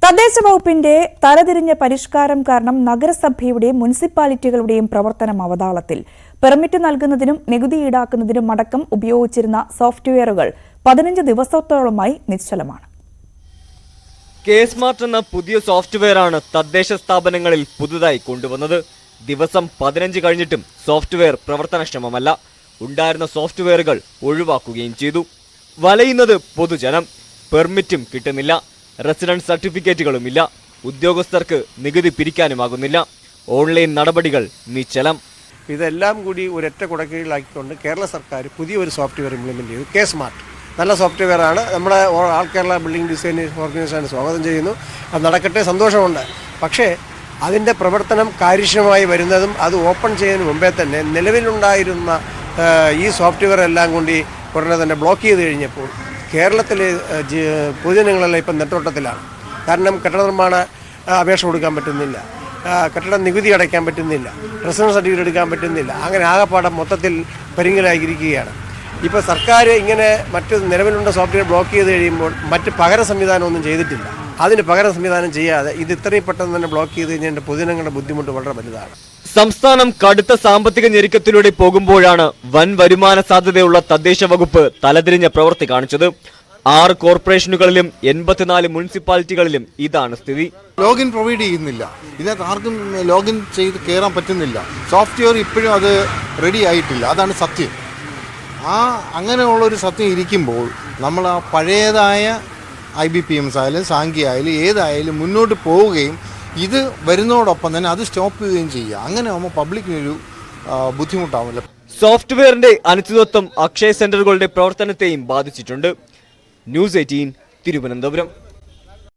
തദ്ദേശ വകുപ്പിന്റെ തലതിരിഞ്ഞ പരിഷ്കാരം കാരണം നഗരസഭയുടെയും മുനിസിപ്പാലിറ്റികളുടെയും പ്രവർത്തനം അവതാളത്തിൽ. പെർമിറ്റ് നൽകുന്നതിനും നികുതി ഈടാക്കുന്നതിനും അടക്കം ഉപയോഗിച്ചിരുന്ന സോഫ്റ്റ്വെയറുകൾ 15 ദിവസത്തോളമായി നിശ്ചലമാണ്. കെ-സ്മാർട്ട് എന്ന പുതിയ സോഫ്റ്റ്വെയറാണ് തദ്ദേശ സ്ഥാപനങ്ങളിൽ പുതുതായി കൊണ്ടുവന്നത്. ദിവസം 15 കഴിഞ്ഞിട്ടും സോഫ്റ്റ്വെയർ പ്രവർത്തനക്ഷമമല്ല. ഉണ്ടായിരുന്ന സോഫ്റ്റ്വെയറുകൾ ഒഴിവാക്കുകയും ചെയ്തു. വലയുന്നത് പൊതുജനം. പെർമിറ്റും കിട്ടുന്നില്ല, റെസിഡൻസ് സർട്ടിഫിക്കറ്റുകളുമില്ല, ഉദ്യോഗസ്ഥർക്ക് നികുതി പിരിക്കാനുമാകുന്നില്ല. ഓൺലൈൻ നടപടികൾ നിശ്ചലം. ഇതെല്ലാം കൂടി ഒരൊറ്റ കുടക്കീഴിലാക്കിക്കൊണ്ട് കേരള സർക്കാർ പുതിയൊരു സോഫ്റ്റ്വെയർ ഇംപ്ലിമെൻറ്റ് ചെയ്തു. കെ-സ്മാർട്ട് നല്ല സോഫ്റ്റ്വെയർ ആണ്. നമ്മുടെ ആൾ കേരള ബിൽഡിംഗ് ഡിസൈൻ ഓർഗനൈസേഷൻ സ്വാഗതം ചെയ്യുന്നു. അത് നടക്കട്ടെ, സന്തോഷമുണ്ട്. പക്ഷേ അതിൻ്റെ പ്രവർത്തനം കാര്യക്ഷമമായി വരുന്നതും അത് ഓപ്പൺ ചെയ്യുന്നതിന് മുമ്പേ തന്നെ നിലവിലുണ്ടായിരുന്ന ഈ സോഫ്റ്റ്വെയർ എല്ലാം കൊണ്ട് ഉടനെ തന്നെ ബ്ലോക്ക് ചെയ്ത് കഴിഞ്ഞപ്പോൾ കേരളത്തിലെ പൊതുജനങ്ങളെല്ലാം ഇപ്പം നെട്ടോട്ടത്തിലാണ്. കാരണം കെട്ടിട നിർമ്മാണ അപേക്ഷ കൊടുക്കാൻ പറ്റുന്നില്ല, കെട്ടിട നികുതി അടയ്ക്കാൻ പറ്റുന്നില്ല, റെസിഡൻസ് സർട്ടിഫിക്കറ്റ് എടുക്കാൻ പറ്റുന്നില്ല. അങ്ങനെ ആകെപ്പാടെ മൊത്തത്തിൽ പരിങ്ങലായിരിക്കുകയാണ്. ഇപ്പോൾ സർക്കാർ ഇങ്ങനെ മറ്റ് നിലവിലുള്ള സോഫ്റ്റ്വെയർ ബ്ലോക്ക് ചെയ്ത് കഴിയുമ്പോൾ മറ്റ് പകര സംവിധാനമൊന്നും ചെയ്തിട്ടില്ല. അതിന് പകരം സംവിധാനം ചെയ്യാതെ ഇത് ഇത്രയും പെട്ടെന്ന് തന്നെ ബ്ലോക്ക് ചെയ്ത് കഴിഞ്ഞാൽ പൊതുജനങ്ങളുടെ ബുദ്ധിമുട്ട് വളരെ വലുതാണ്. സംസ്ഥാനം കടുത്ത സാമ്പത്തിക ഞെരുക്കത്തിലൂടെ പോകുമ്പോഴാണ് വൻ വരുമാന സാധ്യതയുള്ള തദ്ദേശ വകുപ്പ് തലതിരിഞ്ഞ പ്രവൃത്തി കാണിച്ചത്. 6 കോർപ്പറേഷനുകളിലും 84 മുനിസിപ്പാലിറ്റികളിലും ഇതാണ് സ്ഥിതി. ലോഗിൻ പ്രൊവൈഡ് ചെയ്യുന്നില്ല, ഇതിനകത്ത് ആർക്കും ലോഗിൻ ചെയ്ത് കയറാൻ പറ്റുന്നില്ല. സോഫ്റ്റ്വെയർ ഇപ്പോഴും അത് റെഡി ആയിട്ടില്ല, അതാണ് സത്യം. അങ്ങനെയുള്ളൊരു സത്യം ഇരിക്കുമ്പോൾ നമ്മൾ ആ പഴയതായ IBPMs ആയാലും സാങ്കി ആയാലും ഏതായാലും മുന്നോട്ട് പോവുകയും ഇത് വരുന്നതോടൊപ്പം തന്നെ അത് സ്റ്റോപ്പ് ചെയ്യുകയും ചെയ്യുക. അങ്ങനെ ആകുമ്പോൾ പബ്ലിക്കിനൊരു ബുദ്ധിമുട്ടാവില്ല. സോഫ്റ്റ്വെയറിന്റെ അനിശ്ചിതത്വം അക്ഷയ സെന്ററുകളുടെ പ്രവർത്തനത്തെയും ബാധിച്ചിട്ടുണ്ട്. ന്യൂസ് 18 തിരുവനന്തപുരം.